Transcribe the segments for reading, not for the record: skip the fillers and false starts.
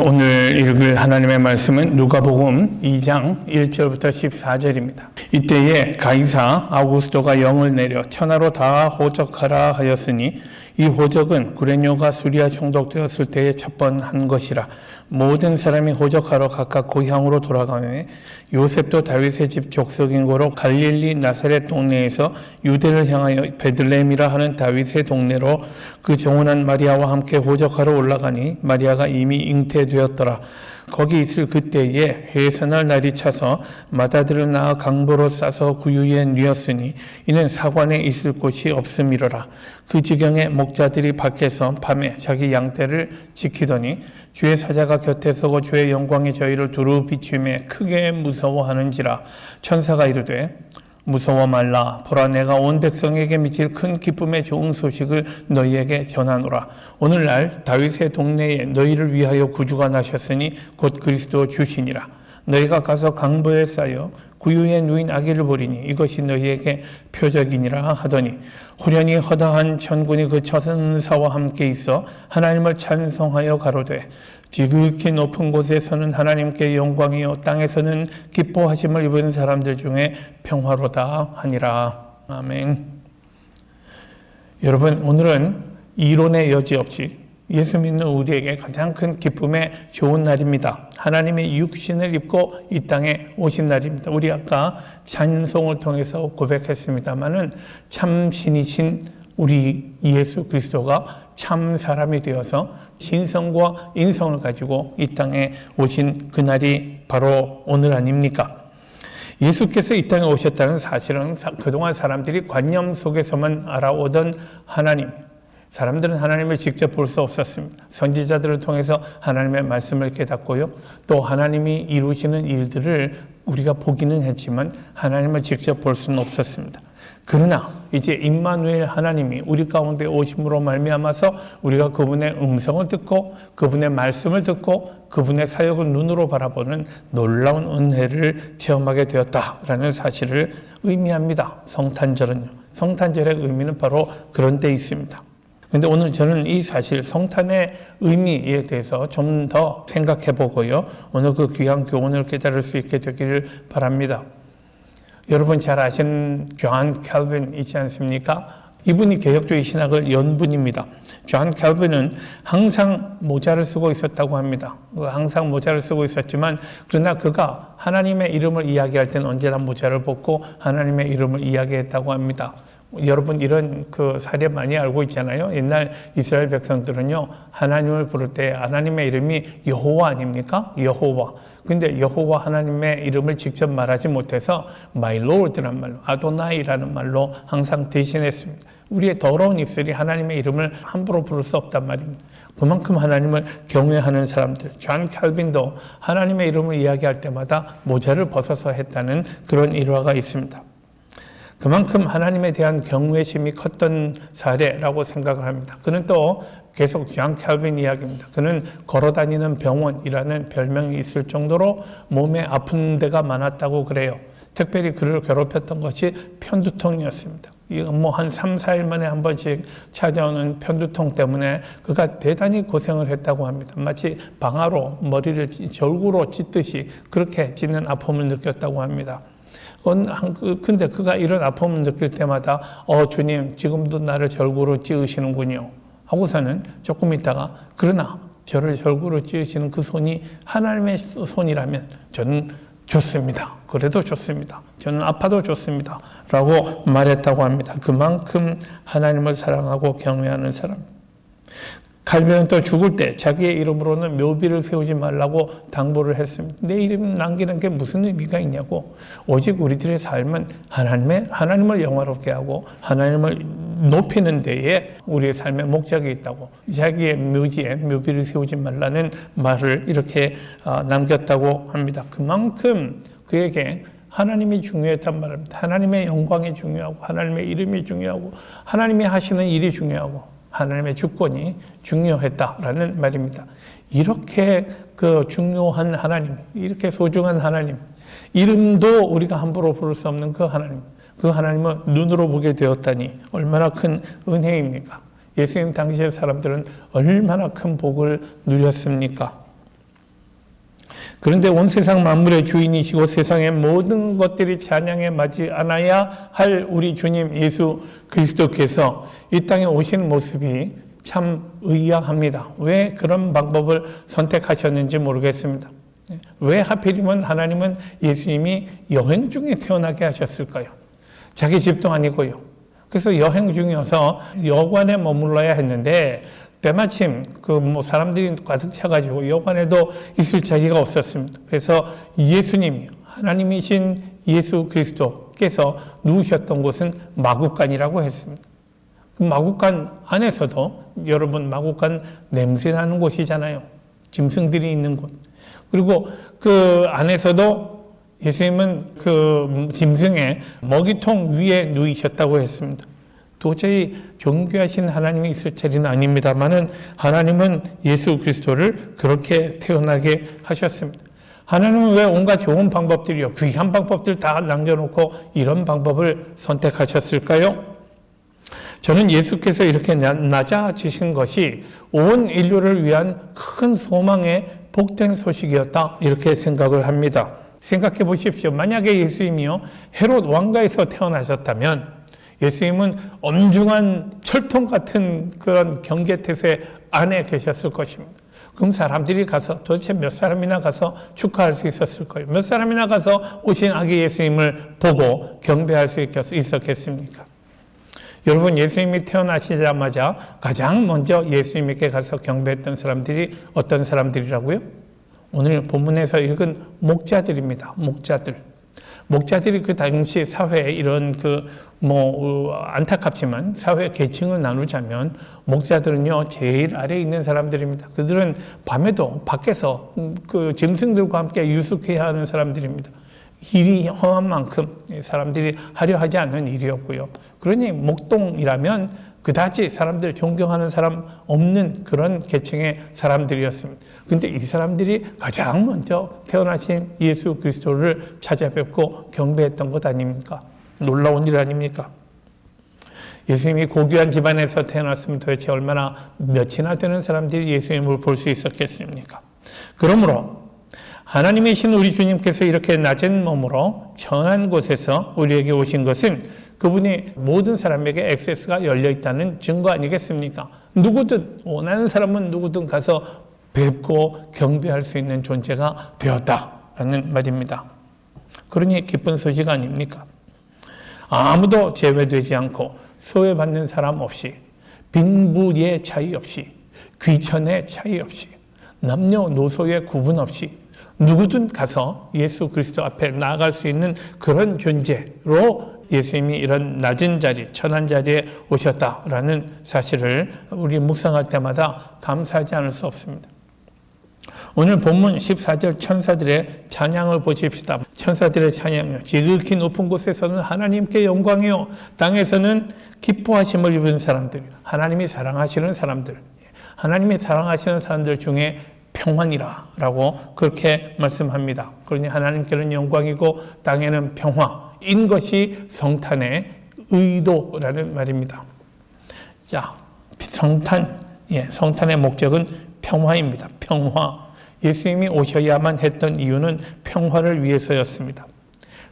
오늘 읽을 하나님의 말씀은 누가복음 2장 1절부터 14절입니다. 이때에 가이사 아우구스도가 영을 내려 천하로 다 호적하라 하였으니 이 호적은 구레뇨가 수리아 총독되었을 때에 첫 번 한 것이라. 모든 사람이 호적하러 각각 고향으로 돌아가며 요셉도 다윗의 집 족속인 고로 갈릴리 나사렛 동네에서 유대를 향하여 베들레헴이라 하는 다윗의 동네로 그 정혼한 마리아와 함께 호적하러 올라가니 마리아가 이미 잉태되었더라. 거기 있을 그때에 해산할 날이 차서 마다들을 낳아 강보로 싸서 구유에 뉘었으니 이는 사관에 있을 곳이 없음이로라. 그 지경에 목자들이 밖에서 밤에 자기 양떼를 지키더니 주의 사자가 곁에 서고 주의 영광이 저희를 두루 비추며 크게 무서워하는지라. 천사가 이르되 무서워 말라. 보라, 내가 온 백성에게 미칠 큰 기쁨의 좋은 소식을 너희에게 전하노라. 오늘날 다윗의 동네에 너희를 위하여 구주가 나셨으니 곧 그리스도 주시니라. 너희가 가서 강보에 쌓여 구유에 누인 아기를 보리니 이것이 너희에게 표적이니라 하더니 호련히 허다한 천군이 그 천사와 함께 있어 하나님을 찬송하여 가로되 지극히 높은 곳에서는 하나님께 영광이요 땅에서는 기뻐하심을 입은 사람들 중에 평화로다 하니라. 아멘. 여러분, 오늘은 이론의 여지 없이 예수 믿는 우리에게 가장 큰 기쁨의 좋은 날입니다. 하나님의 육신을 입고 이 땅에 오신 날입니다. 우리 아까 찬송을 통해서 고백했습니다마는 참 신이신 우리 예수 그리스도가 참 사람이 되어서 신성과 인성을 가지고 이 땅에 오신 그날이 바로 오늘 아닙니까? 예수께서 이 땅에 오셨다는 사실은 그동안 사람들이 관념 속에서만 알아오던 하나님, 사람들은 하나님을 직접 볼 수 없었습니다. 선지자들을 통해서 하나님의 말씀을 깨닫고요. 또 하나님이 이루시는 일들을 우리가 보기는 했지만 하나님을 직접 볼 수는 없었습니다. 그러나 이제 임마누엘 하나님이 우리 가운데 오심으로 말미암아서 우리가 그분의 음성을 듣고 그분의 말씀을 듣고 그분의 사역을 눈으로 바라보는 놀라운 은혜를 체험하게 되었다라는 사실을 의미합니다. 성탄절은요. 성탄절의 의미는 바로 그런 데 있습니다. 그런데 오늘 저는 이 사실 성탄의 의미에 대해서 좀 더 생각해 보고요. 오늘 그 귀한 교훈을 깨달을 수 있게 되기를 바랍니다. 여러분 잘 아시는 존 캘빈 있지 않습니까? 이분이 개혁주의 신학을 연 분입니다. 존 캘빈은 항상 모자를 쓰고 있었다고 합니다. 항상 모자를 쓰고 있었지만 그러나 그가 하나님의 이름을 이야기할 때는 언제나 모자를 벗고 하나님의 이름을 이야기했다고 합니다. 여러분 이런 그 사례 많이 알고 있잖아요. 옛날 이스라엘 백성들은요, 하나님을 부를 때 하나님의 이름이 여호와 아닙니까? 여호와. 근데 여호와 하나님의 이름을 직접 말하지 못해서 My Lord라는 말로, 아도나이라는 말로 항상 대신했습니다. 우리의 더러운 입술이 하나님의 이름을 함부로 부를 수 없단 말입니다. 그만큼 하나님을 경외하는 사람들, 존 캘빈도 하나님의 이름을 이야기할 때마다 모자를 벗어서 했다는 그런 일화가 있습니다. 그만큼 하나님에 대한 경외심이 컸던 사례라고 생각을 합니다. 그는 또 계속 존 캘빈 이야기입니다. 그는 걸어다니는 병원이라는 별명이 있을 정도로 몸에 아픈 데가 많았다고 그래요. 특별히 그를 괴롭혔던 것이 편두통이었습니다. 한 3, 4일 만에 한 번씩 찾아오는 편두통 때문에 그가 대단히 고생을 했다고 합니다. 마치 방아로 머리를 절구로 찢듯이 그렇게 찢는 아픔을 느꼈다고 합니다. 근데 그가 이런 아픔을 느낄 때마다 주님 지금도 나를 절구로 찌으시는군요 하고서는 조금 있다가 그러나 저를 절구로 찌으시는 그 손이 하나님의 손이라면 저는 좋습니다. 그래도 좋습니다. 저는 아파도 좋습니다. 라고 말했다고 합니다. 그만큼 하나님을 사랑하고 경외하는 사람. 칼빈은 또 죽을 때 자기의 이름으로는 묘비를 세우지 말라고 당부를 했습니다. 내 이름 남기는 게 무슨 의미가 있냐고. 오직 우리들의 삶은 하나님을 영화롭게 하고 하나님을 높이는 데에 우리의 삶의 목적이 있다고. 자기의 묘지에 묘비를 세우지 말라는 말을 이렇게 남겼다고 합니다. 그만큼 그에게 하나님이 중요했단 말입니다. 하나님의 영광이 중요하고 하나님의 이름이 중요하고 하나님이 하시는 일이 중요하고 하나님의 주권이 중요했다라는 말입니다. 이렇게 중요한 하나님, 이렇게 소중한 하나님, 이름도 우리가 함부로 부를 수 없는 그 하나님을 눈으로 보게 되었다니 얼마나 큰 은혜입니까? 예수님 당시의 사람들은 얼마나 큰 복을 누렸습니까? 그런데 온 세상 만물의 주인이시고 세상의 모든 것들이 찬양에 맞지 않아야 할 우리 주님 예수 그리스도께서 이 땅에 오신 모습이 참 의아합니다. 왜 그런 방법을 선택하셨는지 모르겠습니다. 왜 하필이면 하나님은 예수님이 여행 중에 태어나게 하셨을까요? 자기 집도 아니고요. 그래서 여행 중이어서 여관에 머물러야 했는데 때마침 사람들이 가득 차가지고 여관에도 있을 자리가 없었습니다. 그래서 예수님이 하나님이신 예수 그리스도께서 누우셨던 곳은 마구간이라고 했습니다. 그 마구간 안에서도 여러분 마구간 냄새 나는 곳이잖아요. 짐승들이 있는 곳. 그리고 그 안에서도 예수님은 그 짐승의 먹이통 위에 누이셨다고 했습니다. 도저히 존귀하신 하나님이 있을 자리는 아닙니다만은 하나님은 예수 그리스도를 그렇게 태어나게 하셨습니다. 하나님은 왜 온갖 좋은 방법들이요, 귀한 방법들 다 남겨놓고 이런 방법을 선택하셨을까요? 저는 예수께서 이렇게 낮아지신 것이 온 인류를 위한 큰 소망의 복된 소식이었다, 이렇게 생각을 합니다. 생각해 보십시오. 만약에 예수님이요 헤롯 왕가에서 태어나셨다면 예수님은 엄중한 철통 같은 그런 경계태세 안에 계셨을 것입니다. 그럼 사람들이 가서 도대체 몇 사람이나 가서 축하할 수 있었을 거예요. 몇 사람이나 가서 오신 아기 예수님을 보고 경배할 수 있었겠습니까? 여러분, 예수님이 태어나시자마자 가장 먼저 예수님께 가서 경배했던 사람들이 어떤 사람들이라고요? 오늘 본문에서 읽은 목자들입니다. 목자들이 그 당시 사회에 이런 안타깝지만 사회 계층을 나누자면 목자들은요 제일 아래에 있는 사람들입니다. 그들은 밤에도 밖에서 그 짐승들과 함께 유숙해야 하는 사람들입니다. 일이 험한 만큼 사람들이 하려 하지 않는 일이었고요. 그러니 목동이라면 그다지 사람들 존경하는 사람 없는 그런 계층의 사람들이었습니다. 그런데 이 사람들이 가장 먼저 태어나신 예수 그리스도를 찾아뵙고 경배했던 것 아닙니까? 놀라운 일 아닙니까? 예수님이 고귀한 집안에서 태어났으면 도대체 얼마나 몇이나 되는 사람들이 예수님을 볼 수 있었겠습니까? 그러므로 하나님이신 우리 주님께서 이렇게 낮은 몸으로 천한 곳에서 우리에게 오신 것은 그분이 모든 사람에게 액세스가 열려 있다는 증거 아니겠습니까? 누구든, 원하는 사람은 누구든 가서 뵙고 경배할 수 있는 존재가 되었다라는 말입니다. 그러니 기쁜 소식 아닙니까? 아무도 제외되지 않고 소외받는 사람 없이, 빈부의 차이 없이, 귀천의 차이 없이, 남녀노소의 구분 없이 누구든 가서 예수 그리스도 앞에 나아갈 수 있는 그런 존재로 예수님이 이런 낮은 자리, 천한 자리에 오셨다라는 사실을 우리 묵상할 때마다 감사하지 않을 수 없습니다. 오늘 본문 14절 천사들의 찬양을 보십시다. 천사들의 찬양이요, 지극히 높은 곳에서는 하나님께 영광이요, 땅에서는 기뻐하심을 입은 사람들, 하나님이 사랑하시는 사람들, 하나님이 사랑하시는 사람들 중에 평안이라고 그렇게 말씀합니다. 그러니 하나님께는 영광이고 땅에는 평화인 것이 성탄의 의도라는 말입니다. 자, 성탄의 목적은 평화입니다. 평화. 예수님이 오셔야만 했던 이유는 평화를 위해서였습니다.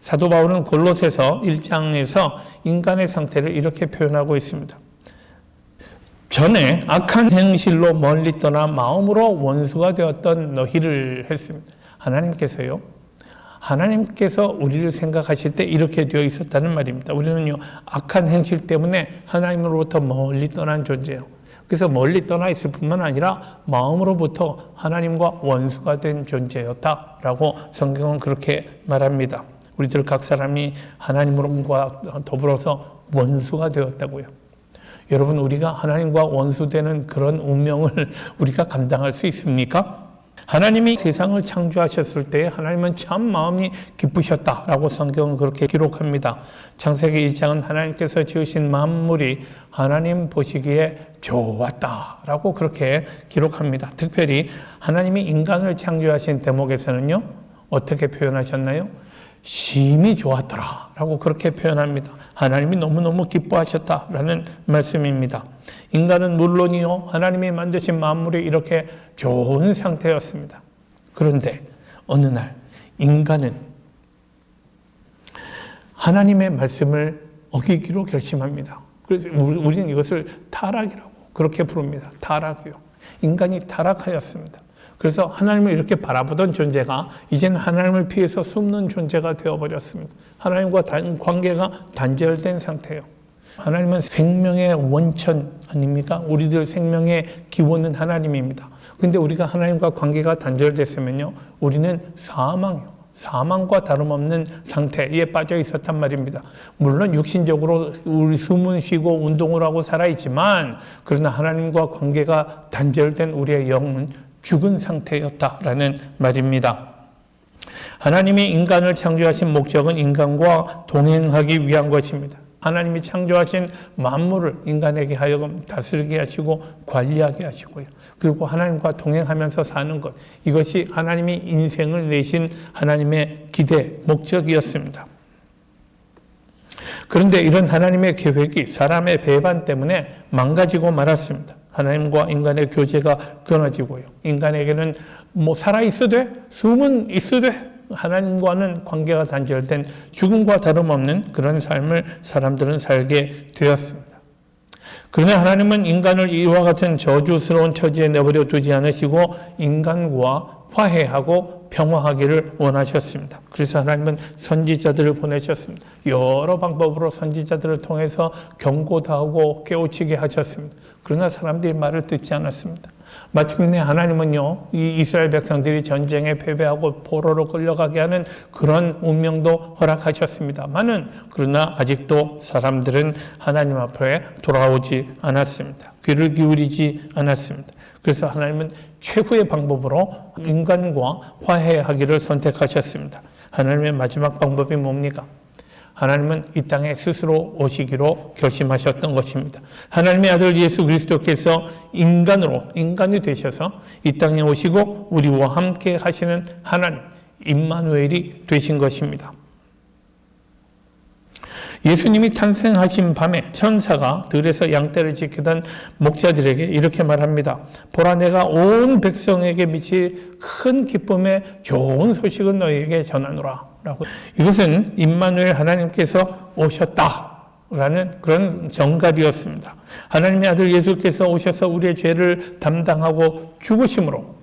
사도 바울은 골로새서 1장에서 인간의 상태를 이렇게 표현하고 있습니다. 전에 악한 행실로 멀리 떠나 마음으로 원수가 되었던 너희를 했습니다. 하나님께서 우리를 생각하실 때 이렇게 되어 있었다는 말입니다. 우리는요, 악한 행실 때문에 하나님으로부터 멀리 떠난 존재예요. 그래서 멀리 떠나 있을 뿐만 아니라 마음으로부터 하나님과 원수가 된 존재였다라고 성경은 그렇게 말합니다. 우리들 각 사람이 하나님과 더불어서 원수가 되었다고요. 여러분, 우리가 하나님과 원수되는 그런 운명을 우리가 감당할 수 있습니까? 하나님이 세상을 창조하셨을 때 하나님은 참 마음이 기쁘셨다라고 성경은 그렇게 기록합니다. 창세기 1장은 하나님께서 지으신 만물이 하나님 보시기에 좋았다라고 그렇게 기록합니다. 특별히 하나님이 인간을 창조하신 대목에서는요, 어떻게 표현하셨나요? 심히 좋았더라라고 그렇게 표현합니다. 하나님이 너무너무 기뻐하셨다라는 말씀입니다. 인간은 물론이요, 하나님이 만드신 만물이 이렇게 좋은 상태였습니다. 그런데 어느 날 인간은 하나님의 말씀을 어기기로 결심합니다. 그래서 우리는 이것을 타락이라고 그렇게 부릅니다. 타락이요. 인간이 타락하였습니다. 그래서 하나님을 이렇게 바라보던 존재가 이제는 하나님을 피해서 숨는 존재가 되어버렸습니다. 하나님과 관계가 단절된 상태예요. 하나님은 생명의 원천 아닙니까? 우리들 생명의 기원은 하나님입니다. 근데 우리가 하나님과 관계가 단절됐으면요, 우리는 사망이요. 사망과 다름없는 상태에 빠져 있었단 말입니다. 물론 육신적으로 우리 숨은 쉬고 운동을 하고 살아있지만, 그러나 하나님과 관계가 단절된 우리의 영은 죽은 상태였다라는 말입니다. 하나님이 인간을 창조하신 목적은 인간과 동행하기 위한 것입니다. 하나님이 창조하신 만물을 인간에게 하여금 다스리게 하시고 관리하게 하시고요. 그리고 하나님과 동행하면서 사는 것. 이것이 하나님이 인생을 내신 하나님의 기대, 목적이었습니다. 그런데 이런 하나님의 계획이 사람의 배반 때문에 망가지고 말았습니다. 하나님과 인간의 교제가 끊어지고요. 인간에게는 살아있어도 숨은 있어도 하나님과는 관계가 단절된 죽음과 다름없는 그런 삶을 사람들은 살게 되었습니다. 그러나 하나님은 인간을 이와 같은 저주스러운 처지에 내버려 두지 않으시고 인간과 화해하고 평화하기를 원하셨습니다. 그래서 하나님은 선지자들을 보내셨습니다. 여러 방법으로 선지자들을 통해서 경고도 하고 깨우치게 하셨습니다. 그러나 사람들이 말을 듣지 않았습니다. 마침내 하나님은요, 이 이스라엘 백성들이 전쟁에 패배하고 포로로 끌려가게 하는 그런 운명도 허락하셨습니다만은, 그러나 아직도 사람들은 하나님 앞에 돌아오지 않았습니다. 귀를 기울이지 않았습니다. 그래서 하나님은 최후의 방법으로 인간과 화해하기를 선택하셨습니다. 하나님의 마지막 방법이 뭡니까? 하나님은 이 땅에 스스로 오시기로 결심하셨던 것입니다. 하나님의 아들 예수 그리스도께서 인간이 되셔서 이 땅에 오시고 우리와 함께 하시는 하나님, 임마누엘이 되신 것입니다. 예수님이 탄생하신 밤에 천사가 들에서 양떼를 지키던 목자들에게 이렇게 말합니다. 보라, 내가 온 백성에게 미칠 큰 기쁨의 좋은 소식을 너희에게 전하노라. 라고. 이것은 임마누엘 하나님께서 오셨다라는 그런 정갈이었습니다. 하나님의 아들 예수께서 오셔서 우리의 죄를 담당하고 죽으심으로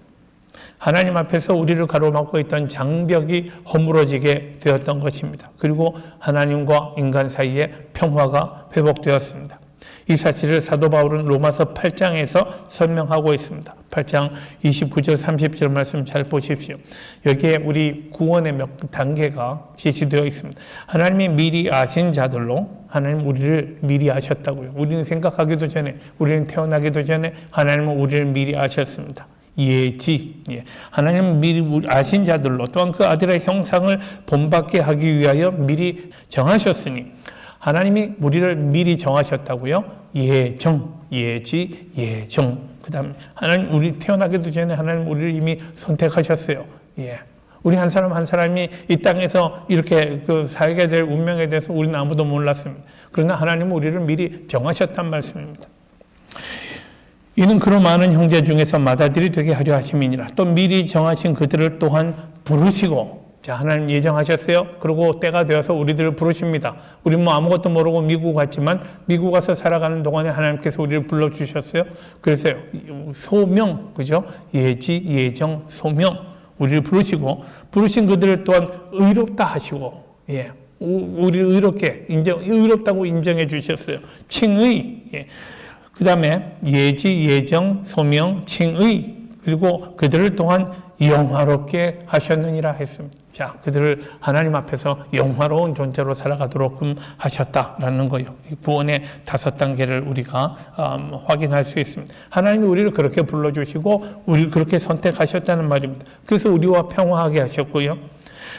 하나님 앞에서 우리를 가로막고 있던 장벽이 허물어지게 되었던 것입니다. 그리고 하나님과 인간 사이에 평화가 회복되었습니다. 이 사실을 사도 바울은 로마서 8장에서 설명하고 있습니다. 8장 29절 30절 말씀 잘 보십시오. 여기에 우리 구원의 몇 단계가 제시되어 있습니다. 하나님이 미리 아신 자들로 하나님 우리를 미리 아셨다고요. 우리는 생각하기도 전에, 우리는 태어나기도 전에 하나님은 우리를 미리 아셨습니다. 예지. 하나님은 미리 아신 자들로 또한 그 아들의 형상을 본받게 하기 위하여 미리 정하셨으니, 하나님이 우리를 미리 정하셨다고요? 예정, 예지, 예정. 그 다음에 하나님 우리 태어나기도 전에 하나님 우리를 이미 선택하셨어요. 우리 한 사람 한 사람이 이 땅에서 이렇게 살게 될 운명에 대해서 우리는 아무도 몰랐습니다. 그러나 하나님은 우리를 미리 정하셨단 말씀입니다. 이는 그로 많은 형제 중에서 맏아들이 되게 하려 하심이니라. 또 미리 정하신 그들을 또한 부르시고, 자, 하나님 예정하셨어요. 그리고 때가 되어서 우리들을 부르십니다. 우리 아무것도 모르고 미국 갔지만 미국 가서 살아가는 동안에 하나님께서 우리를 불러주셨어요. 그래서 소명, 그죠? 예지, 예정, 소명. 우리를 부르시고, 부르신 그들을 또한 의롭다 하시고, 우리를 의롭다고 인정해 주셨어요. 칭의. 그 다음에 예지, 예정, 소명, 칭의, 그리고 그들을 또한 영화롭게 하셨느니라 했습니다. 자, 그들을 하나님 앞에서 영화로운 존재로 살아가도록 하셨다라는 거예요. 구원의 5단계를 우리가 확인할 수 있습니다. 하나님이 우리를 그렇게 불러주시고 우리를 그렇게 선택하셨다는 말입니다. 그래서 우리와 평화하게 하셨고요.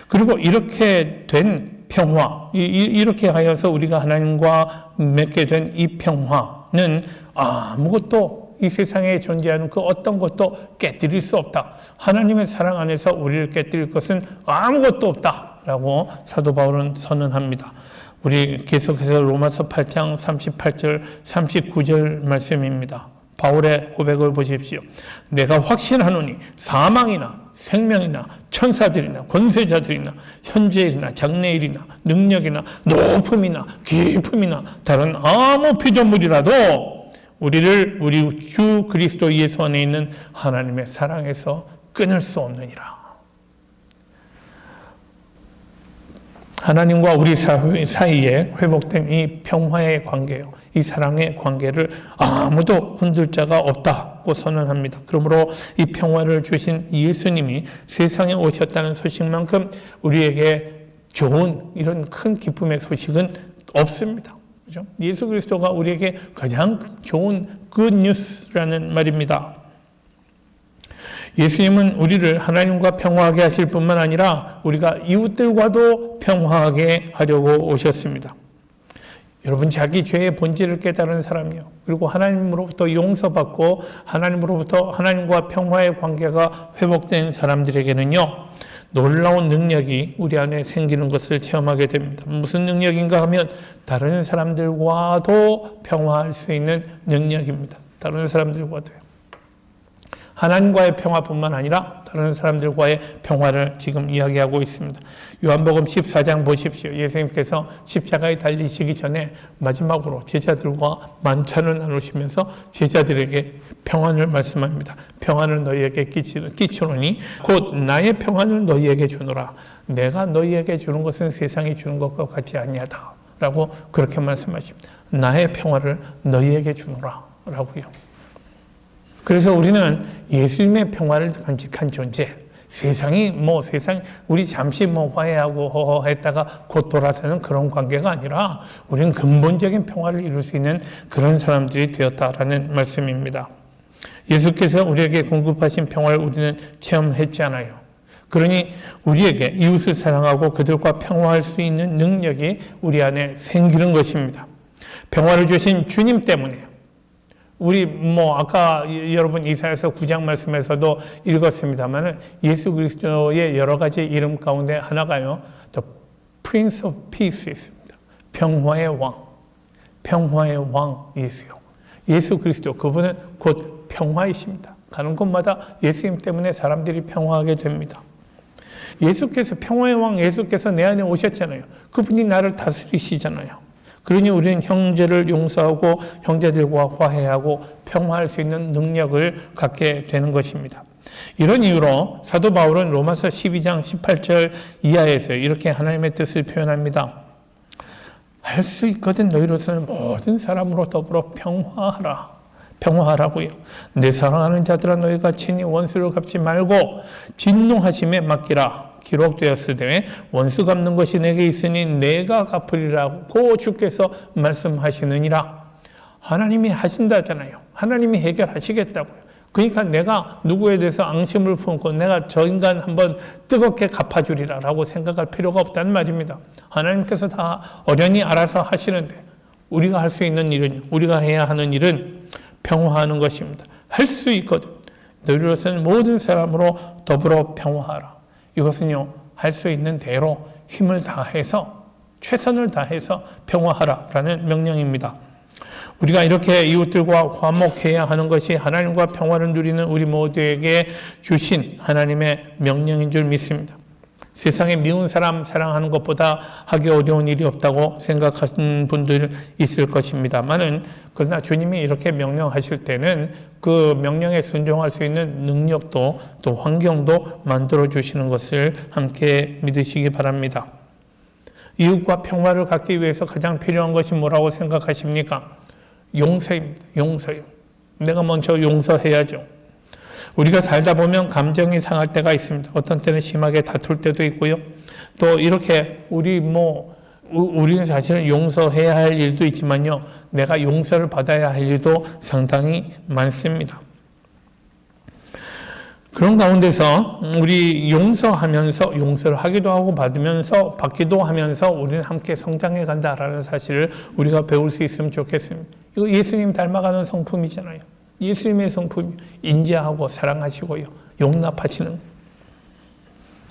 그리고 이렇게 된 평화, 이렇게 하여서 우리가 하나님과 맺게 된 이 평화는 아무것도 이 세상에 존재하는 그 어떤 것도 깨뜨릴 수 없다. 하나님의 사랑 안에서 우리를 깨뜨릴 것은 아무것도 없다라고 사도 바울은 선언합니다. 우리 계속해서 로마서 8장 38절 39절 말씀입니다. 바울의 고백을 보십시오. 내가 확신하노니 사망이나 생명이나 천사들이나 권세자들이나 현재일이나 장래일이나 능력이나 높음이나 깊음이나 다른 아무 피조물이라도 우리를 우리 주 그리스도 예수 안에 있는 하나님의 사랑에서 끊을 수 없느니라. 하나님과 우리 사이에 회복된 이 평화의 관계요, 이 사랑의 관계를 아무도 흔들 자가 없다고 선언합니다. 그러므로 이 평화를 주신 예수님이 세상에 오셨다는 소식만큼 우리에게 좋은 이런 큰 기쁨의 소식은 없습니다. 그렇죠? 예수 그리스도가 우리에게 가장 좋은 good news라는 말입니다. 예수님은 우리를 하나님과 평화하게 하실 뿐만 아니라 우리가 이웃들과도 평화하게 하려고 오셨습니다. 여러분, 자기 죄의 본질을 깨달은 사람이요, 그리고 하나님으로부터 용서받고 하나님으로부터 하나님과 평화의 관계가 회복된 사람들에게는요, 놀라운 능력이 우리 안에 생기는 것을 체험하게 됩니다. 무슨 능력인가 하면 다른 사람들과도 평화할 수 있는 능력입니다. 다른 사람들과도요. 하나님과의 평화뿐만 아니라 다른 사람들과의 평화를 지금 이야기하고 있습니다. 요한복음 14장 보십시오. 예수님께서 십자가에 달리시기 전에 마지막으로 제자들과 만찬을 나누시면서 제자들에게 평안을 말씀합니다. 평안을 너희에게 끼치노니 곧 나의 평안을 너희에게 주노라. 내가 너희에게 주는 것은 세상이 주는 것과 같지 아니하다 라고 그렇게 말씀하십니다. 나의 평화를 너희에게 주노라 라고요. 그래서 우리는 예수님의 평화를 간직한 존재, 세상 우리 잠시 화해하고 허허했다가 곧 돌아서는 그런 관계가 아니라 우리는 근본적인 평화를 이룰 수 있는 그런 사람들이 되었다라는 말씀입니다. 예수께서 우리에게 공급하신 평화를 우리는 체험했잖아요. 그러니 우리에게 이웃을 사랑하고 그들과 평화할 수 있는 능력이 우리 안에 생기는 것입니다. 평화를 주신 주님 때문에요. 우리 아까 여러분 이사야서 9장 말씀에서도 읽었습니다만 예수 그리스도의 여러 가지 이름 가운데 하나가요, The Prince of Peace 있습니다. 평화의 왕 예수요. 예수 그리스도, 그분은 곧 평화이십니다. 가는 곳마다 예수님 때문에 사람들이 평화하게 됩니다. 예수께서, 평화의 왕 예수께서 내 안에 오셨잖아요. 그분이 나를 다스리시잖아요. 그러니 우리는 형제를 용서하고 형제들과 화해하고 평화할 수 있는 능력을 갖게 되는 것입니다. 이런 이유로 사도 바울은 로마서 12장 18절 이하에서 이렇게 하나님의 뜻을 표현합니다. 할 수 있거든 너희로서는 모든 사람으로 더불어 평화하라고요. 내 사랑하는 자들아 너희가 친히 원수를 갚지 말고 진노하심에 맡기라. 기록되었으되 원수 갚는 것이 내게 있으니 내가 갚으리라고 주께서 말씀하시느니라. 하나님이 하신다잖아요. 하나님이 해결하시겠다고요. 그러니까 내가 누구에 대해서 앙심을 품고 내가 저 인간 한번 뜨겁게 갚아주리라고 생각할 필요가 없다는 말입니다. 하나님께서 다 어련히 알아서 하시는데 우리가 할 수 있는 일은, 우리가 해야 하는 일은 평화하는 것입니다. 할 수 있거든. 너희로서는 모든 사람으로 더불어 평화하라. 이것은요, 할 수 있는 대로 힘을 다해서, 최선을 다해서 평화하라라는 명령입니다. 우리가 이렇게 이웃들과 화목해야 하는 것이 하나님과 평화를 누리는 우리 모두에게 주신 하나님의 명령인 줄 믿습니다. 세상에 미운 사람 사랑하는 것보다 하기 어려운 일이 없다고 생각하시는 분들 있을 것입니다만은, 그러나 주님이 이렇게 명령하실 때는 그 명령에 순종할 수 있는 능력도 또 환경도 만들어 주시는 것을 함께 믿으시기 바랍니다. 이웃과 평화를 갖기 위해서 가장 필요한 것이 뭐라고 생각하십니까? 용서입니다. 용서요. 내가 먼저 용서해야죠. 우리가 살다 보면 감정이 상할 때가 있습니다. 어떤 때는 심하게 다툴 때도 있고요. 또 이렇게 우리는 사실은 용서해야 할 일도 있지만요, 내가 용서를 받아야 할 일도 상당히 많습니다. 그런 가운데서 우리 용서하면서, 용서를 하기도 하고 받기도 하면서 우리는 함께 성장해 간다라는 사실을 우리가 배울 수 있으면 좋겠습니다. 이거 예수님 닮아가는 성품이잖아요. 예수님의 성품이 인자하고 사랑하시고요, 용납하시는.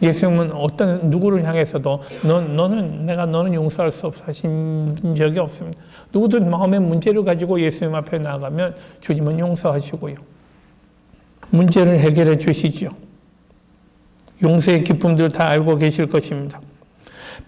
예수님은 어떤 누구를 향해서도 너는 용서할 수 없어 하신 적이 없습니다. 누구든 마음의 문제를 가지고 예수님 앞에 나아가면 주님은 용서하시고요, 문제를 해결해 주시죠. 용서의 기쁨들 다 알고 계실 것입니다.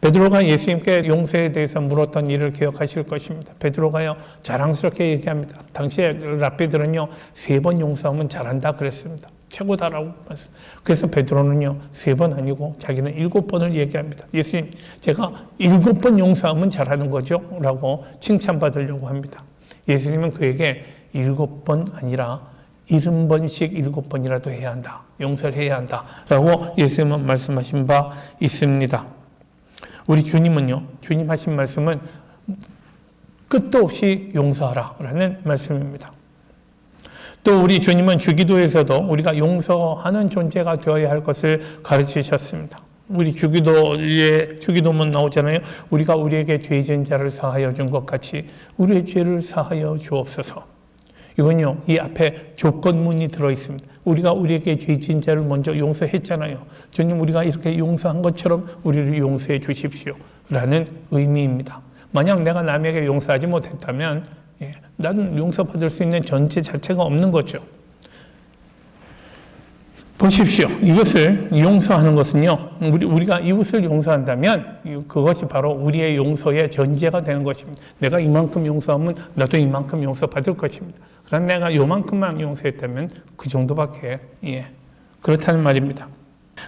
베드로가 예수님께 용서에 대해서 물었던 일을 기억하실 것입니다. 베드로가요, 자랑스럽게 얘기합니다. 당시에 랍비들은요, 3번 용서하면 잘한다 그랬습니다. 최고다라고 말씀. 그래서 베드로는요, 3번 아니고 자기는 7번을 얘기합니다. 예수님, 제가 7번 용서하면 잘하는 거죠? 라고 칭찬받으려고 합니다. 예수님은 그에게 7번 아니라 70번씩 7번이라도 해야 한다. 용서를 해야 한다. 라고 예수님은 말씀하신 바 있습니다. 우리 주님은요, 주님 하신 말씀은 끝도 없이 용서하라 라는 말씀입니다. 또 우리 주님은 주기도에서도 우리가 용서하는 존재가 되어야 할 것을 가르치셨습니다. 우리 주기도문 나오잖아요. 우리가 우리에게 죄진 자를 사하여 준 것 같이 우리의 죄를 사하여 주옵소서. 이건요, 이 앞에 조건문이 들어있습니다. 우리가 우리에게 죄진 자를 먼저 용서했잖아요. 주님, 우리가 이렇게 용서한 것처럼 우리를 용서해 주십시오. 라는 의미입니다. 만약 내가 남에게 용서하지 못했다면, 나는 용서받을 수 있는 전제 자체가 없는 거죠. 보십시오. 이것을 용서하는 것은요, 우리가 이웃을 용서한다면 그것이 바로 우리의 용서의 전제가 되는 것입니다. 내가 이만큼 용서하면 나도 이만큼 용서받을 것입니다. 그러나 내가 요만큼만 용서했다면 그 정도밖에, 그렇다는 말입니다.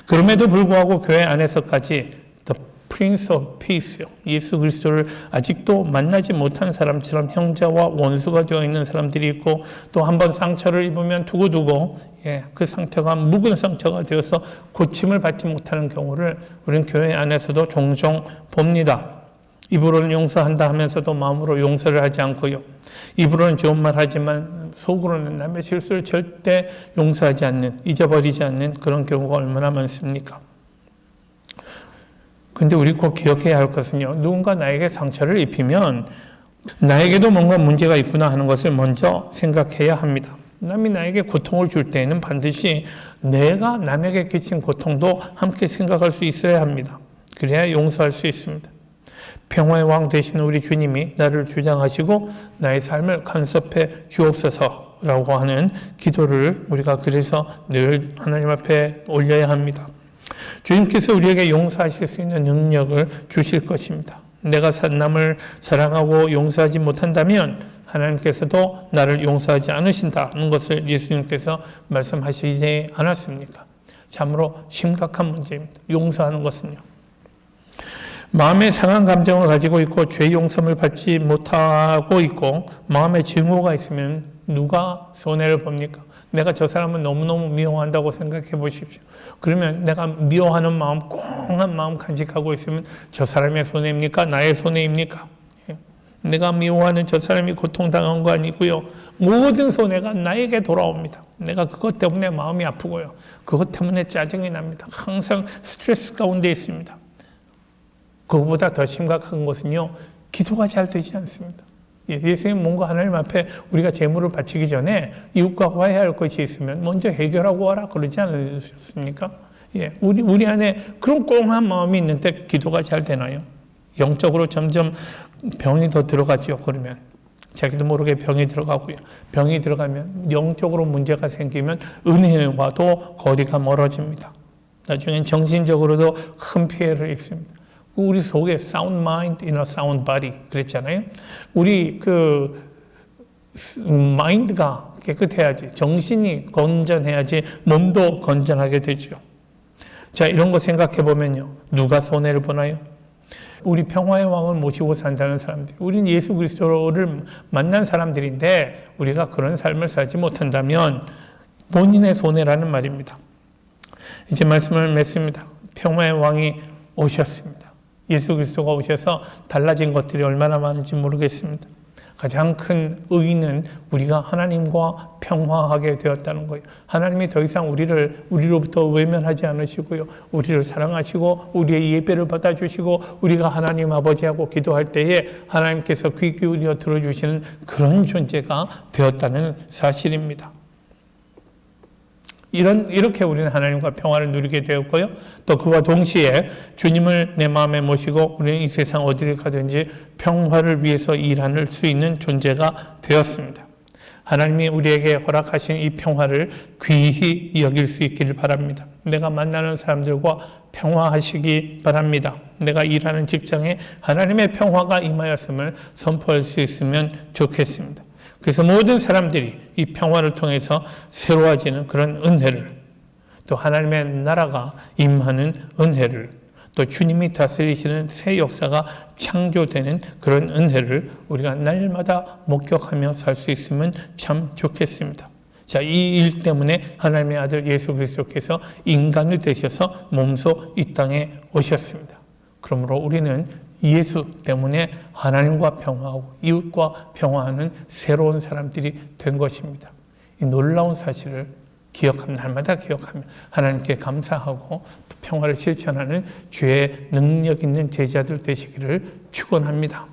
그럼에도 불구하고 교회 안에서까지 The Prince of Peace요. 예수 그리스도를 아직도 만나지 못한 사람처럼 형제와 원수가 되어 있는 사람들이 있고, 또 한번 상처를 입으면 두고두고 그 상처가 묵은 상처가 되어서 고침을 받지 못하는 경우를 우리는 교회 안에서도 종종 봅니다. 입으로는 용서한다 하면서도 마음으로 용서를 하지 않고요. 입으로는 좋은 말 하지만 속으로는 남의 실수를 절대 용서하지 않는, 잊어버리지 않는 그런 경우가 얼마나 많습니까? 근데 우리 꼭 기억해야 할 것은요, 누군가 나에게 상처를 입히면 나에게도 뭔가 문제가 있구나 하는 것을 먼저 생각해야 합니다. 남이 나에게 고통을 줄 때에는 반드시 내가 남에게 끼친 고통도 함께 생각할 수 있어야 합니다. 그래야 용서할 수 있습니다. 평화의 왕 되시는 우리 주님이 나를 주장하시고 나의 삶을 간섭해 주옵소서라고 하는 기도를 우리가 그래서 늘 하나님 앞에 올려야 합니다. 주님께서 우리에게 용서하실 수 있는 능력을 주실 것입니다. 내가 남을 사랑하고 용서하지 못한다면 하나님께서도 나를 용서하지 않으신다는 것을 예수님께서 말씀하시지 않았습니까? 참으로 심각한 문제입니다. 용서하는 것은요. 마음에 상한 감정을 가지고 있고 죄 용서를 받지 못하고 있고 마음에 증오가 있으면 누가 손해를 봅니까? 내가 저 사람은 너무너무 미워한다고 생각해 보십시오. 그러면 내가 미워하는 마음, 꽁한 마음 간직하고 있으면 저 사람의 손해입니까? 나의 손해입니까? 내가 미워하는 저 사람이 고통당한 거 아니고요. 모든 손해가 나에게 돌아옵니다. 내가 그것 때문에 마음이 아프고요. 그것 때문에 짜증이 납니다. 항상 스트레스 가운데 있습니다. 그것보다 더 심각한 것은요, 기도가 잘 되지 않습니다. 예수님 뭔가 하나님 앞에 우리가 제물을 바치기 전에 이웃과 화해할 것이 있으면 먼저 해결하고 와라 그러지 않으셨습니까? 우리 안에 그런 꽁한 마음이 있는데 기도가 잘 되나요? 영적으로 점점 병이 더 들어가죠. 그러면 자기도 모르게 병이 들어가고요. 병이 들어가면 영적으로 문제가 생기면 은혜와도 거리가 멀어집니다. 나중엔 정신적으로도 큰 피해를 입습니다. 우리 속에 sound mind in a sound body 그랬잖아요. 우리 마인드가 깨끗해야지, 정신이 건전해야지 몸도 건전하게 되죠. 자, 이런 거 생각해 보면요, 누가 손해를 보나요? 우리 평화의 왕을 모시고 산다는 사람들, 우리는 예수 그리스도를 만난 사람들인데 우리가 그런 삶을 살지 못한다면 본인의 손해라는 말입니다. 이제 말씀을 맺습니다. 평화의 왕이 오셨습니다. 예수 그리스도가 오셔서 달라진 것들이 얼마나 많은지 모르겠습니다. 가장 큰 의의는 우리가 하나님과 평화하게 되었다는 거예요. 하나님이 더 이상 우리로부터 외면하지 않으시고요. 우리를 사랑하시고 우리의 예배를 받아주시고 우리가 하나님 아버지하고 기도할 때에 하나님께서 귀 기울여 들어주시는 그런 존재가 되었다는 사실입니다. 이렇게 우리는 하나님과 평화를 누리게 되었고요. 또 그와 동시에 주님을 내 마음에 모시고 우리는 이 세상 어디를 가든지 평화를 위해서 일할 수 있는 존재가 되었습니다. 하나님이 우리에게 허락하신 이 평화를 귀히 여길 수 있기를 바랍니다. 내가 만나는 사람들과 평화하시기 바랍니다. 내가 일하는 직장에 하나님의 평화가 임하였음을 선포할 수 있으면 좋겠습니다. 그래서 모든 사람들이 이 평화를 통해서 새로워지는 그런 은혜를, 또 하나님의 나라가 임하는 은혜를, 또 주님이 다스리시는 새 역사가 창조되는 그런 은혜를 우리가 날마다 목격하며 살 수 있으면 참 좋겠습니다. 자, 이 일 때문에 하나님의 아들 예수 그리스도께서 인간이 되셔서 몸소 이 땅에 오셨습니다. 그러므로 우리는 예수 때문에 하나님과 평화하고 이웃과 평화하는 새로운 사람들이 된 것입니다. 이 놀라운 사실을 날마다 기억하며 하나님께 감사하고 평화를 실천하는 주의 능력 있는 제자들 되시기를 축원합니다.